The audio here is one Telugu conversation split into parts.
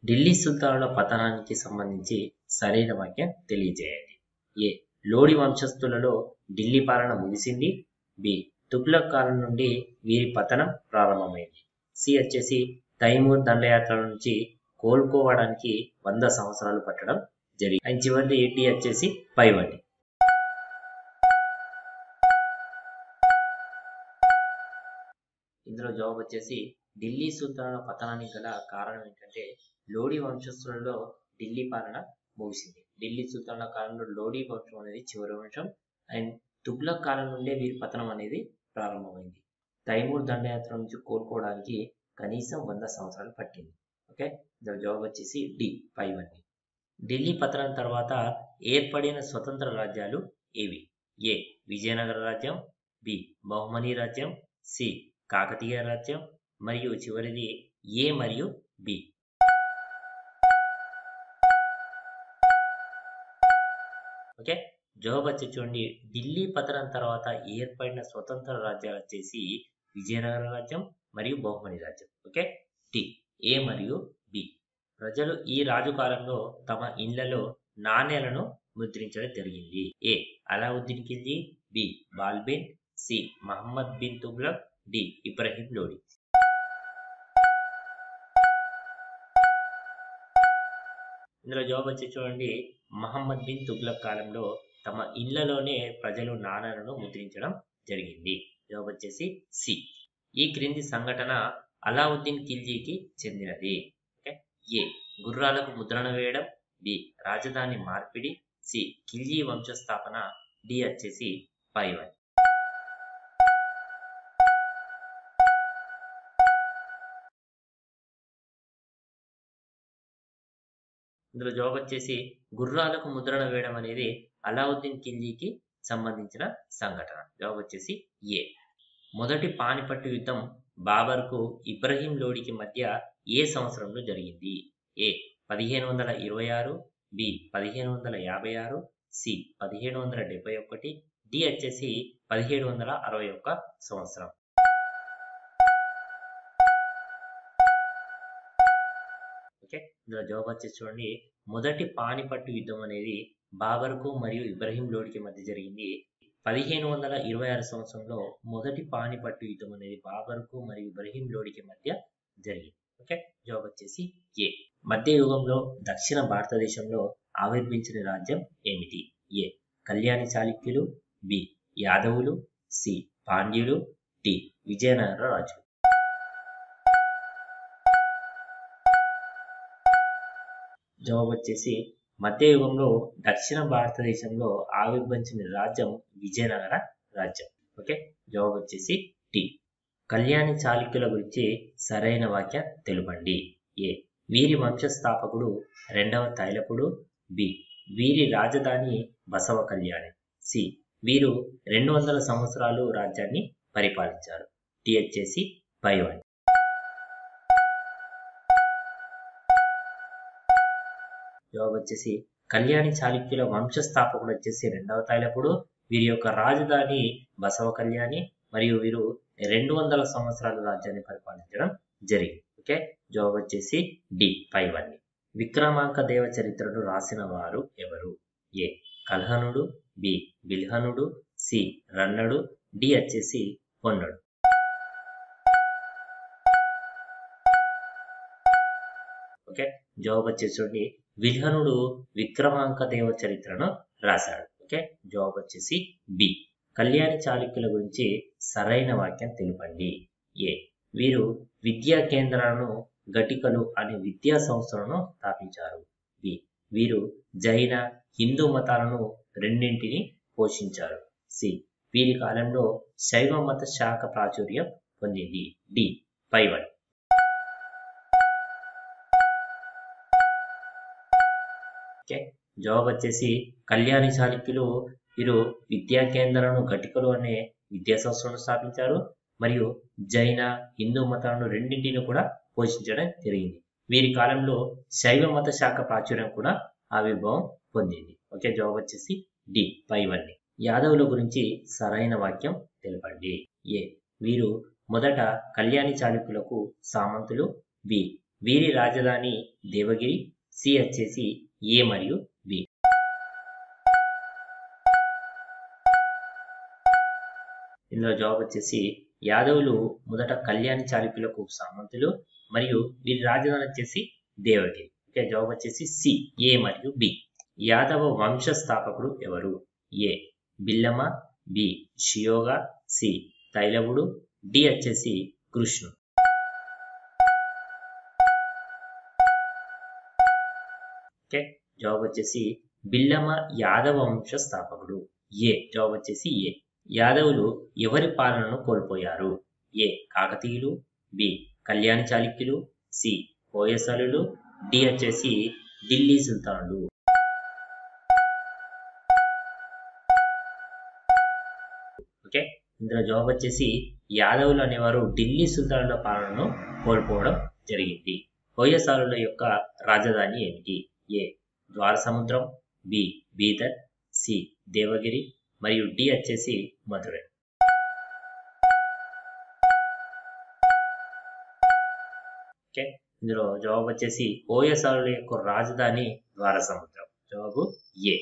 ఢిల్లీ సుల్తానుల పతనానికి సంబంధించి సరైన వాక్యం తెలియజేయండి. ఏ. లోడి వంశస్థులలో ఢిల్లీ పాలన ముగిసింది. బి. తుగ్లక్ కాలం నుండి వీరి పతనం ప్రారంభమైంది. సి వచ్చేసి తైమూర్ దండయాత్ర నుంచి కోలుకోవడానికి 100 సంవత్సరాలు పట్టడం జరిగింది. అండ్ చివరిది డి వచ్చేసి పైవండి. ఇందులో జవాబు వచ్చేసి ఢిల్లీ సుల్తానుల పతనానికి గల కారణం ఏంటంటే లోడి వంశస్థులలో ఢిల్లీ పాలన ముగిసింది. ఢిల్లీ సుల్తానుల కాలంలో లోడి వంశం అనేది చివరి వంశం. అండ్ తుగ్లక్ కాలం నుండే వీరి పతనం అనేది ప్రారంభమైంది. తైమూర్ దండయాత్ర నుంచి కోలుకోవడానికి కనీసం 100 సంవత్సరాలు పట్టింది. ఓకే, ఇందులో జవాబు వచ్చేసి డి పైవండి. ఢిల్లీ పతనం తర్వాత ఏర్పడిన స్వతంత్ర రాజ్యాలు ఏవి? ఏ. విజయనగర రాజ్యం. బి. బహుమనీ రాజ్యం. సి. కాకతీయ రాజ్యం. మరియు చివరిది ఏ మరియు బి. ఓకే, జవాబు వచ్చి చూడండి. ఢిల్లీ పతనం తర్వాత ఏర్పడిన స్వతంత్ర రాజ్యాలు వచ్చేసి విజయనగర రాజ్యం మరియు బహుమనీ రాజ్యం. ఓకే, డి ఏ మరియు బి. ప్రజలు ఈ రాజు కాలంలో తమ ఇళ్లలో నాణేలను ముద్రించడం జరిగింది. A. Alauddin Khilji. B. Balban. C. Muhammad bin Tughlaq. D. Ibrahim Lodi. ఇందులో జవాబు వచ్చి చూడండి. మహమ్మద్ బిన్ తుగ్లక్ కాలంలో తమ ఇళ్లలోనే ప్రజలు నాణేలను ముద్రించడం జరిగింది. జవాబు వచ్చేసి సి. ఈ క్రింది సంఘటన అలావుద్దీన్ ఖిల్జీకి చెందినది. ఏ. గుర్రాలకు ముద్రణ వేయడం. బి. రాజధాని మార్పిడి. సి. ఖిల్జీ వంశస్థాపన. డి వచ్చేసి పైవన్. ఇందులో జవాబు వచ్చేసి గుర్రాలకు ముద్రణ వేయడం అనేది అలావుద్దీన్ ఖిల్జీకి సంబంధించిన సంఘటన. జవాబు వచ్చేసి ఏ. మొదటి పానిపట్టు యుద్ధం బాబర్కు ఇబ్రహీం లోడికి మధ్య ఏ సంవత్సరంలో జరిగింది? ఏ. 1526. బి. 1556. సి. 1771. డి వచ్చేసి 1761 సంవత్సరం. ఓకే, ఇందులో జవాబు వచ్చేసి చూడండి. మొదటి పానిపట్టు యుద్ధం అనేది బాబర్కు మరియు ఇబ్రహీం లోడికి మధ్య జరిగింది 1526 సంవత్సరంలో. మొదటి పానిపట్టు యుద్ధం అనేది బాబర్కు మరియు ఇబ్రహీం లోడికి మధ్య జరిగింది. ఓకే, జవాబు వచ్చేసి ఏ. మధ్య యుగంలో దక్షిణ భారతదేశంలో ఆవిర్భించిన రాజ్యం ఏమిటి? ఏ. కళ్యాణి చాళుక్యులు. బి. యాదవులు. సి. పాండ్యులు. డి. విజయనగర రాజులు. జవాబు వచ్చేసి మధ్యయుగంలో దక్షిణ భారతదేశంలో ఆవిర్భవించిన రాజ్యం విజయనగర రాజ్యం. ఓకే, జవాబు వచ్చేసి టి. కళ్యాణి చాళుక్యుల గురించి సరైన వాక్యం తెలుపండి. ఏ. వీరి వంశస్థాపకుడు 2వ తైలపుడు. బి. వీరి రాజధాని బసవ కళ్యాణి. సి. వీరు 200 సంవత్సరాలు రాజ్యాన్ని పరిపాలించారు. డి వచ్చేసి పైవన్. జవాబు వచ్చేసి కళ్యాణి చాళుక్యుల వంశస్థాపకుడు వచ్చేసి 2వ తైలపుడు. వీరి యొక్క రాజధాని బసవ కళ్యాణి మరియు వీరు 200 సంవత్సరాల రాజ్యాన్ని పరిపాలించడం జరిగింది. ఓకే, జవాబు వచ్చేసి డి పైవన్. విక్రమాంక దేవ చరిత్రను రాసిన వారు ఎవరు? ఏ. కల్హణుడు. బి. బిల్హణుడు. సి. రన్నడు. డి వచ్చేసి పొన్నడు. ఓకే, జవాబు వచ్చేసి చూడండి. బిల్హణుడు విక్రమాంక దేవ చరిత్రను రాశాడు. ఓకే, జవాబు వచ్చేసి బి. కళ్యాణి చాళుక్యుల గురించి సరైన వాక్యం తెలుపండి. ఏ. వీరు విద్యా కేంద్రాలను ఘటికలు అనే విద్యా సంస్థలను స్థాపించారు. బి. వీరు జైన హిందూ మతాలను రెండింటిని పోషించారు. సి. వీరి కాలంలో శైవ మత శాఖ ప్రాచుర్యం పొందింది. డి పైవన్. ఓకే, జవాబు వచ్చేసి కళ్యాణి చాళుక్యులు వీరు విద్యా కేంద్రాలను ఘటికలు అనే విద్యా సంస్థలను స్థాపించారు మరియు జైన హిందూ మతాలను రెండింటిని కూడా పోషించడం జరిగింది. వీరి కాలంలో శైవ మత శాఖ ప్రాచుర్యం కూడా ఆవిర్భావం పొందింది. ఓకే, జవాబు వచ్చేసి డి పైవన్. యాదవుల గురించి సరైన వాక్యం తెలపండి. ఏ. వీరు మొదట కళ్యాణి చాళుక్యులకు సామంతులు. బి. వీరి రాజధాని దేవగిరి. సి వచ్చేసి ఏ మరియు బి. ఇందులో జవాబు వచ్చేసి యాదవులు మొదట కళ్యాణి చాళుక్యులకు సామంతులు మరియు వీరి రాజధాని వచ్చేసి దేవగిరి. ఓకే, జవాబు వచ్చేసి సి ఏ మరియు బి. యాదవ వంశ స్థాపకుడు ఎవరు? ఏ బిల్లమ, బి షియోగ, సి తైలవుడు, డి వచ్చేసి కృష్ణుడు. ఓకే, జవాబు వచ్చేసి బిల్లమ యాదవ వంశ స్థాపకుడు. ఏ జవాబు వచ్చేసి ఏ. యాదవులు ఎవరి పాలనను కోల్పోయారు? ఏ కాకతీయులు, బి కళ్యాణ చాళుక్యులు, సి హోయసలులు, డి వచ్చేసి ఢిల్లీ సుల్తానులు. ఓకే, ఇందులో జవాబు వచ్చేసి యాదవులు అనేవారు ఢిల్లీ సుల్తానుల పాలనను కోల్పోవడం జరిగింది. హోయసాలుల యొక్క రాజధాని ఏమిటి? ఏ ద్వారసముద్రం, బి బీదర్, సి దేవగిరి మరియు డి వచ్చేసి మధురై. ఓకే, ఇందులో జవాబు వచ్చేసి హోయసాలుల యొక్క రాజధాని ద్వారసముద్రం. జవాబు ఏ.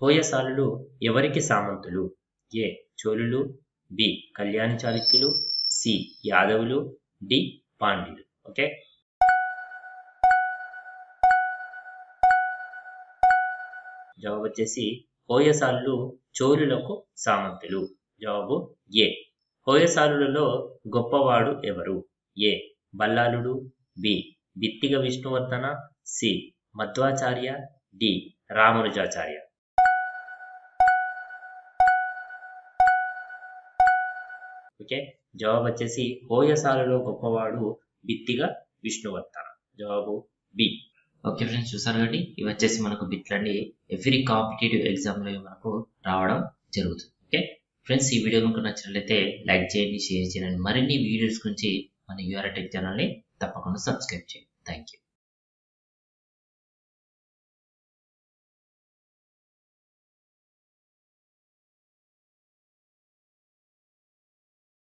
హోయసాలులు ఎవరికి సామంతులు? ఏ చోళులు, బి కళ్యాణ చాళుక్యులు, సి యాదవులు, డి పాండ్యులు. ఓకే, జవాబు వచ్చేసి హోయసాలులు చోళులకు సామంతులు. జవాబు ఏ. హోయసాలులలో గొప్పవాడు ఎవరు? ఏ బల్లాలుడు, B Bittiga Vishnuvardhana, C Madhvacharya, D Ramanujacharya. Okay, జవాబు వచ్చేసి హోయసాలలో గొప్పవాడు బిత్తిగ విష్ణువర్ధన. జవాబు బి. ఓకే ఫ్రెండ్స్, చూసారు కాబట్టి ఇవి వచ్చేసి మనకు బిట్లండి ఎవ్రీ కాంపిటేటివ్ ఎగ్జామ్లో మనకు రావడం జరుగుతుంది. ఓకే ఫ్రెండ్స్, ఈ వీడియో మీకు నచ్చినట్లయితే లైక్ చేయండి, షేర్ చేయండి. మరిన్ని వీడియోస్ గురించి మన యూఆర్ఎటెక్ ఛానల్ని తప్పకుండా సబ్స్క్రైబ్ చేయండి. Thank you.